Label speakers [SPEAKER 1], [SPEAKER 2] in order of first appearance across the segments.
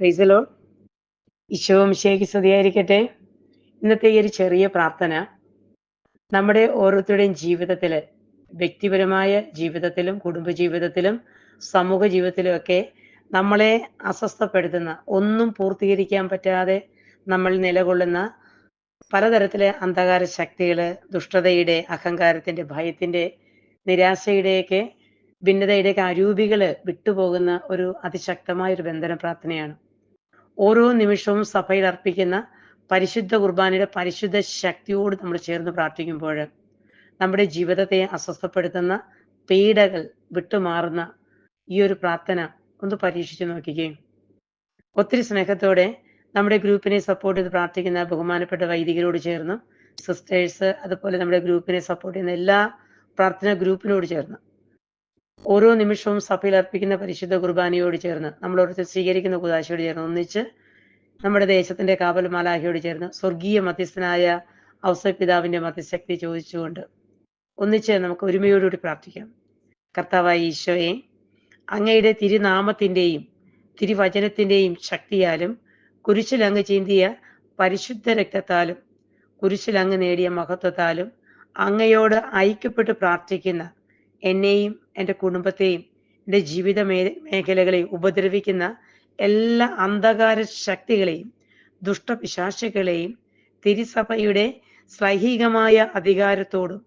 [SPEAKER 1] Praise the Lord. Isho മിശിഹായ്ക്ക് സ്തുതിയായിരിക്കട്ടെ. ഇന്നത്തെ ഈ ഒരു ചെറിയ പ്രാർത്ഥന നമ്മുടെ ഓരോരുത്തരുടെയും ജീവിതത്തിൽ, വ്യക്തിപരമായ ജീവിതത്തിലും കുടുംബ ജീവിതത്തിലും സമൂഹ ജീവിതത്തിലും ഒക്കെ നമ്മളെ അസ്വസ്ഥപ്പെടുത്തുന്ന, ഒന്നും പൂർത്തീകരിക്കാൻ പറ്റാതെ നമ്മൾ നിലകൊള്ളുന്ന പലതരത്തിലെ അന്ധകാര ശക്തികള്, ദുഷ്ടതയുടെ, അഹങ്കാരത്തിന്റെ, ഭയത്തിന്റെ, നിരാശയുടെയൊക്കെ, ഭിന്നതയുടെയൊക്കെ അരൂപികള് വിട്ടുപോകുന്ന ഒരു അതിശക്തമായ ഒരു ബന്ധന പ്രാർത്ഥനയാണ്. ഓരോ നിമിഷവും സഭയിൽ അർപ്പിക്കുന്ന പരിശുദ്ധ കുർബാനയുടെ പരിശുദ്ധ ശക്തിയോട് നമ്മൾ ചേർന്ന് പ്രാർത്ഥിക്കുമ്പോൾ നമ്മുടെ ജീവിതത്തെ അസ്വസ്ഥപ്പെടുത്തുന്ന പീഡകൾ വിട്ടുമാറുന്ന ഈ ഒരു പ്രാർത്ഥന ഒന്ന് പരീക്ഷിച്ചു നോക്കുകയും ഒത്തിരി സ്നേഹത്തോടെ നമ്മുടെ ഗ്രൂപ്പിനെ സപ്പോർട്ട് ചെയ്ത് പ്രാർത്ഥിക്കുന്ന ബഹുമാനപ്പെട്ട വൈദികരോട് ചേർന്ന്, സിസ്റ്റേഴ്സ്, അതുപോലെ നമ്മുടെ ഗ്രൂപ്പിനെ സപ്പോർട്ട് ചെയ്യുന്ന എല്ലാ പ്രാർത്ഥനാ ഗ്രൂപ്പിനോട് ചേർന്ന്, ഓരോ നിമിഷവും സഭയിൽ അർപ്പിക്കുന്ന പരിശുദ്ധ കുർബാനയോട് ചേർന്ന്, നമ്മൾ ഓരോരുത്തർ സ്വീകരിക്കുന്ന കുദാശയോട് ചേർന്ന്, ഒന്നിച്ച് നമ്മുടെ ദേശത്തിന്റെ കാവൽ മാലാഖയോട് ചേർന്ന്, സ്വർഗീയ മധ്യസ്ഥനായ ഔസപിതാവിന്റെ മധ്യശക്തി ചോദിച്ചുകൊണ്ട് ഒന്നിച്ച് നമുക്ക് ഒരുമയോടുകൂടി പ്രാർത്ഥിക്കാം. കർത്താവായ ഈശോയെ, അങ്ങയുടെ തിരുനാമത്തിന്റെയും തിരുവചനത്തിന്റെയും ശക്തിയാലും കുരിശിൽ അങ്ങ് ചിന്തിയ പരിശുദ്ധ രക്തത്താലും കുരിശിൽ അങ്ങ് നേടിയ മഹത്വത്താലും അങ്ങയോട് ഐക്യപ്പെട്ട് പ്രാർത്ഥിക്കുന്ന എന്നെയും എൻ്റെ കുടുംബത്തെയും എൻ്റെ ജീവിത മേഖലകളെയും ഉപദ്രവിക്കുന്ന എല്ലാ അന്ധകാര ശക്തികളെയും ദുഷ്ടപിശാചുക്കളെയും തിരുസഭയുടെ ശ്ലൈഹികമായ അധികാരത്തോടും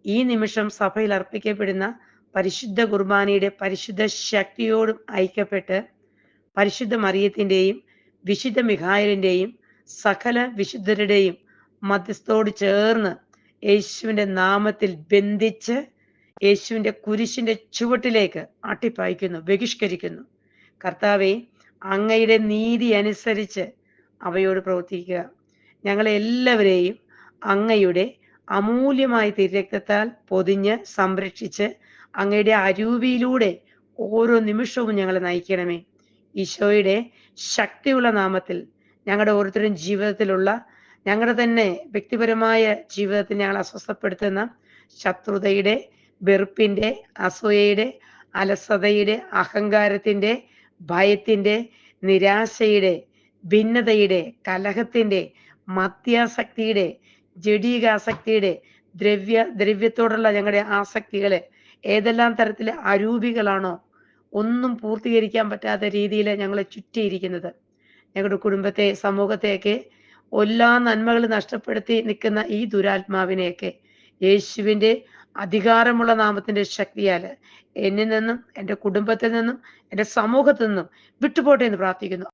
[SPEAKER 1] ഈ നിമിഷം സഭയിൽ അർപ്പിക്കപ്പെടുന്ന പരിശുദ്ധ കുർബാനയുടെ പരിശുദ്ധ ശക്തിയോടും ഐക്യപ്പെട്ട് പരിശുദ്ധ മറിയത്തിൻ്റെയും വിശുദ്ധ മിഖായേലിൻ്റെയും സകല വിശുദ്ധരുടെയും മധ്യസ്ഥോട് ചേർന്ന് യേശുവിൻ്റെ നാമത്തിൽ ബന്ധിച്ച് യേശുവിൻ്റെ കുരിശിൻ്റെ ചുവട്ടിലേക്ക് ആട്ടിപ്പായിക്കുന്നു, ബഹിഷ്കരിക്കുന്നു. കർത്താവെ, അങ്ങയുടെ നീതി അനുസരിച്ച് അവയോട് പ്രവർത്തിക്കുക. ഞങ്ങളെ എല്ലാവരെയും അങ്ങയുടെ അമൂല്യമായ തിരുരക്തത്താൽ പൊതിഞ്ഞ് സംരക്ഷിച്ച് അങ്ങയുടെ അരൂപിയിലൂടെ ഓരോ നിമിഷവും ഞങ്ങളെ നയിക്കണമേ. ഈശോയുടെ ശക്തിയുള്ള നാമത്തിൽ ഞങ്ങളുടെ ഓരോരുത്തരും ജീവിതത്തിലുള്ള, ഞങ്ങളുടെ തന്നെ വ്യക്തിപരമായ ജീവിതത്തിൽ ഞങ്ങൾ അസ്വസ്ഥപ്പെടുത്തുന്ന ശത്രുതയുടെ, വെറുപ്പിന്റെ, അസൂയയുടെ, അലസതയുടെ, അഹങ്കാരത്തിന്റെ, ഭയത്തിന്റെ, നിരാശയുടെ, ഭിന്നതയുടെ, കലഹത്തിന്റെ, മദ്യാസക്തിയുടെ, ജഡീകാസക്തിയുടെ, ദ്രവ്യത്തോടുള്ള ഞങ്ങളുടെ ആസക്തികളെ, ഏതെല്ലാം തരത്തിലെ അരൂപികളാണോ ഒന്നും പൂർത്തീകരിക്കാൻ പറ്റാത്ത രീതിയിൽ ഞങ്ങളെ ചുറ്റിയിരിക്കുന്നത്, ഞങ്ങളുടെ കുടുംബത്തെ, സമൂഹത്തെയൊക്കെ എല്ലാ നന്മകളും നഷ്ടപ്പെടുത്തി നിൽക്കുന്ന ഈ ദുരാത്മാവിനെയൊക്കെ യേശുവിൻ്റെ അധികാരമുള്ള നാമത്തിന്റെ ശക്തിയാൽ എന്നിൽ നിന്നും, എൻ്റെ കുടുംബത്തിൽ നിന്നും, എൻ്റെ സമൂഹത്തിൽ നിന്നും വിട്ടുപോട്ടെ എന്ന് പ്രാർത്ഥിക്കുന്നു.